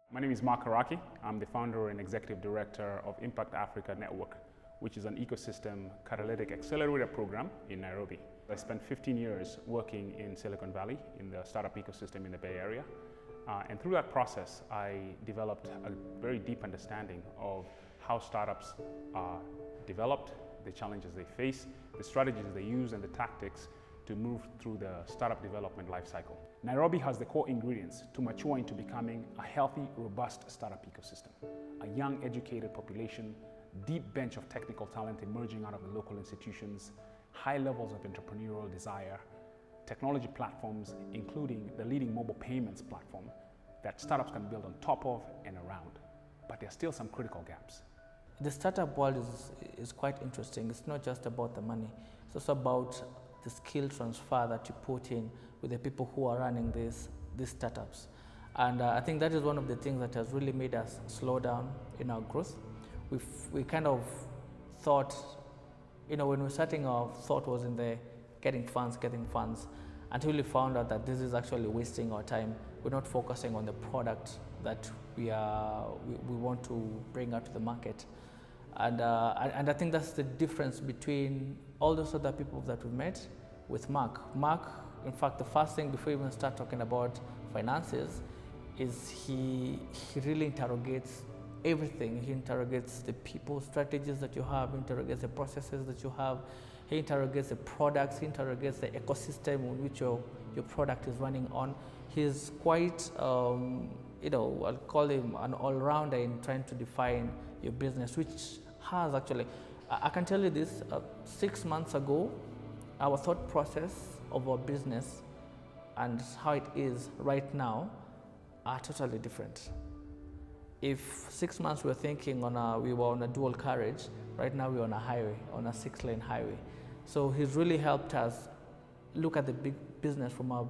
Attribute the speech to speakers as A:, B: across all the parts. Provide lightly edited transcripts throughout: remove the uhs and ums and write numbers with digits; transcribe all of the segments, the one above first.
A: My name is Mark Araki. I'm the founder and executive director of ImpactAfrica.NETWORK, which is an ecosystem catalytic accelerator program in Nairobi. I spent 15 years working in Silicon Valley in the startup ecosystem in the Bay Area. And through that process, I developed a very deep understanding of how startups are developed, the challenges they face, the strategies they use, and the tactics to move through the startup development lifecycle. Nairobi has the core ingredients to mature into becoming a healthy, robust startup ecosystem. A young, educated population, deep bench of technical talent emerging out of the local institutions, high levels of entrepreneurial desire, technology platforms, including the leading mobile payments platform that startups can build on top of and around. But there are still some critical gaps.
B: The startup world is quite interesting. It's not just about the money. It's also about the skill transfer that you put in with the people who are running these startups. And I think that is one of the things that has really made us slow down in our growth. We kind of thought, when we were starting, our thought was in the getting funds, until we found out that this is actually wasting our time. We're not focusing on the product that we want to bring out to the market. And I think that's the difference between all those other people that we met with Mark. Mark, in fact, the first thing before we even start talking about finances is he really interrogates everything. He interrogates the people strategies that you have, he interrogates the processes that you have, he interrogates the products, he interrogates the ecosystem in which your product is running on. He's quite, I'll call him an all-rounder in trying to define your business, which has actually, I can tell you this, 6 months ago, our thought process of our business and how it is right now are totally different. If 6 months we were thinking we were on a dual carriage, right now we're on a highway, on a 6-lane highway. So he's really helped us look at the big business from a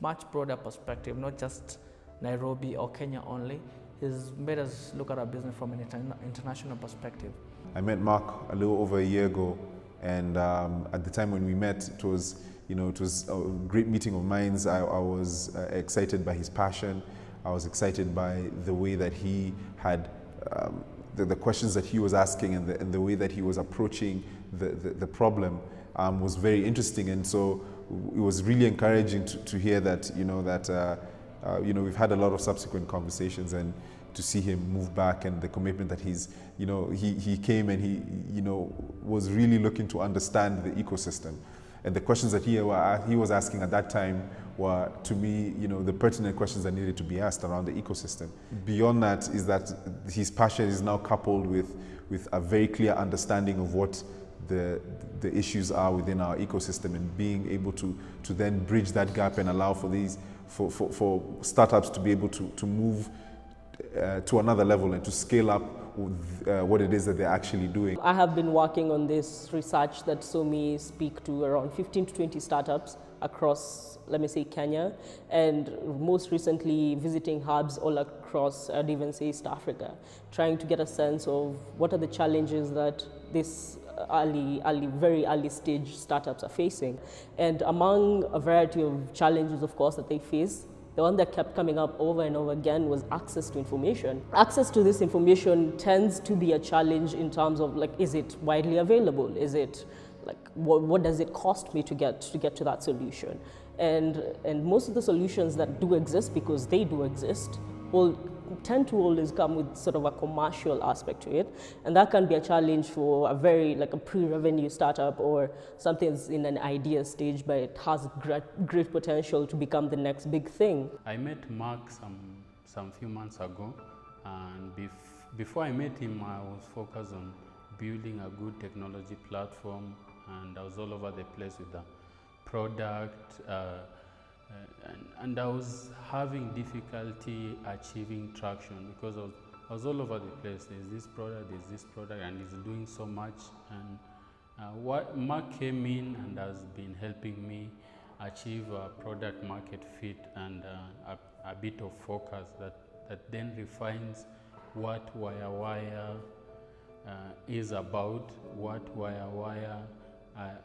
B: much broader perspective, not just Nairobi or Kenya only. He's made us look at our business from an international perspective.
C: I met Mark a little over a year ago, and at the time when we met, it was a great meeting of minds. I was excited by his passion. I was excited by the way that he had, the questions that he was asking, and the way that he was approaching the problem was very interesting. And so it was really encouraging to hear that, we've had a lot of subsequent conversations, and to see him move back and the commitment that he came and he was really looking to understand the ecosystem. And the questions that he was asking at that time were, to me, the pertinent questions that needed to be asked around the ecosystem. Beyond that is that his passion is now coupled with a very clear understanding of what the issues are within our ecosystem, and being able to then bridge that gap and allow for startups to be able to move to another level and to scale up what it is that they're actually doing.
D: I have been working on this research that saw me speak to around 15 to 20 startups across, let me say, Kenya, and most recently visiting hubs all across, I'd even say, East Africa, trying to get a sense of what are the challenges that this very early stage startups are facing. And among a variety of challenges, of course, that they face, the one that kept coming up over and over again was access to information. Access to this information tends to be a challenge in terms of, like, is it widely available? Is it, like, what does it cost me to get to that solution? And most of the solutions that do exist, because they do exist, will tend to always come with sort of a commercial aspect to it, and that can be a challenge for a a pre-revenue startup or something that's in an idea stage, but it has great potential to become the next big thing.
E: I met Mark some few months ago, and before I met him, I was focused on building a good technology platform, and I was all over the place with the product. And I was having difficulty achieving traction because I was all over the place. There's this product, and it's doing so much. And Mark came in and has been helping me achieve a product market fit and a bit of focus that then refines what WireWire is about, what WireWire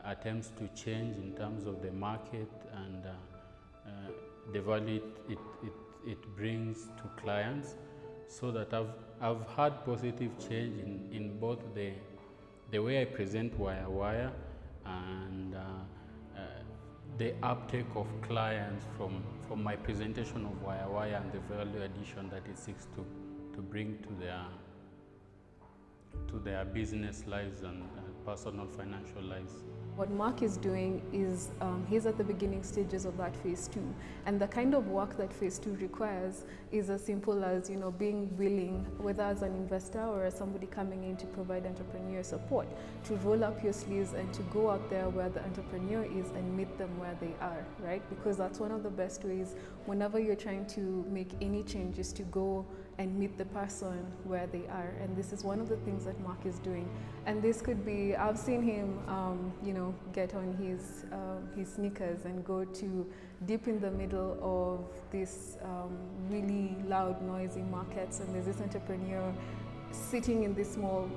E: attempts to change in terms of the market, and the value it brings to clients, so that I've had positive change in both the way I present Wire and the uptake of clients from my presentation of Wire and the value addition that it seeks to bring to their business lives and personal financial lives.
F: What Mark is doing is he's at the beginning stages of that phase 2, and the kind of work that phase 2 requires is as simple as being willing, whether as an investor or as somebody coming in to provide entrepreneur support, to roll up your sleeves and to go out there where the entrepreneur is and meet them where they are, right? Because that's one of the best ways whenever you're trying to make any changes, to go and meet the person where they are. And this is one of the things that Mark is doing. And this could be, I've seen him, get on his sneakers and go to deep in the middle of this really loud, noisy markets. And there's this entrepreneur sitting in this small,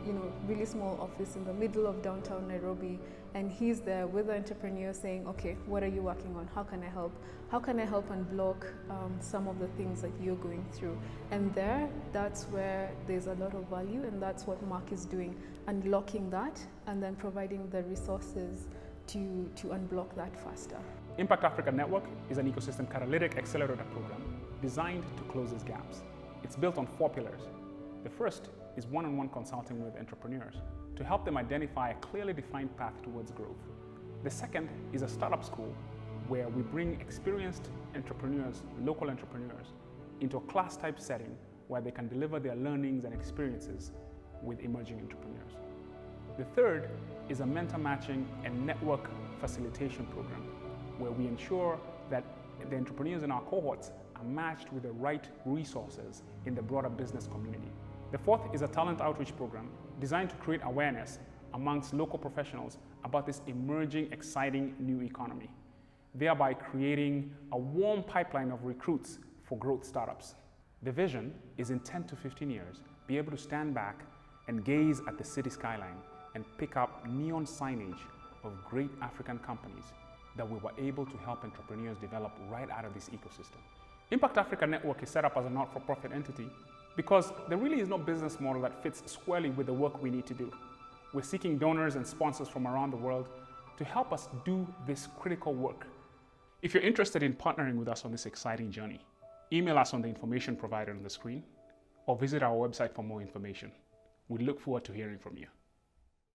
F: really small office in the middle of downtown Nairobi, and he's there with the entrepreneur saying, okay, what are you working on? How can I help? How can I help unblock some of the things that you're going through? And that's where there's a lot of value, and that's what Mark is doing, unlocking that and then providing the resources to unblock that faster.
A: Impact Africa Network is an ecosystem catalytic accelerator program designed to close these gaps. It's built on 4 pillars. The first is one-on-one consulting with entrepreneurs to help them identify a clearly defined path towards growth. The second is a startup school where we bring experienced entrepreneurs, local entrepreneurs, into a class-type setting where they can deliver their learnings and experiences with emerging entrepreneurs. The third is a mentor matching and network facilitation program where we ensure that the entrepreneurs in our cohorts are matched with the right resources in the broader business community. The fourth is a talent outreach program designed to create awareness amongst local professionals about this emerging, exciting new economy, thereby creating a warm pipeline of recruits for growth startups. The vision is in 10 to 15 years, be able to stand back and gaze at the city skyline and pick up neon signage of great African companies that we were able to help entrepreneurs develop right out of this ecosystem. Impact Africa Network is set up as a not-for-profit entity because there really is no business model that fits squarely with the work we need to do. We're seeking donors and sponsors from around the world to help us do this critical work. If you're interested in partnering with us on this exciting journey, email us on the information provided on the screen or visit our website for more information. We look forward to hearing from you.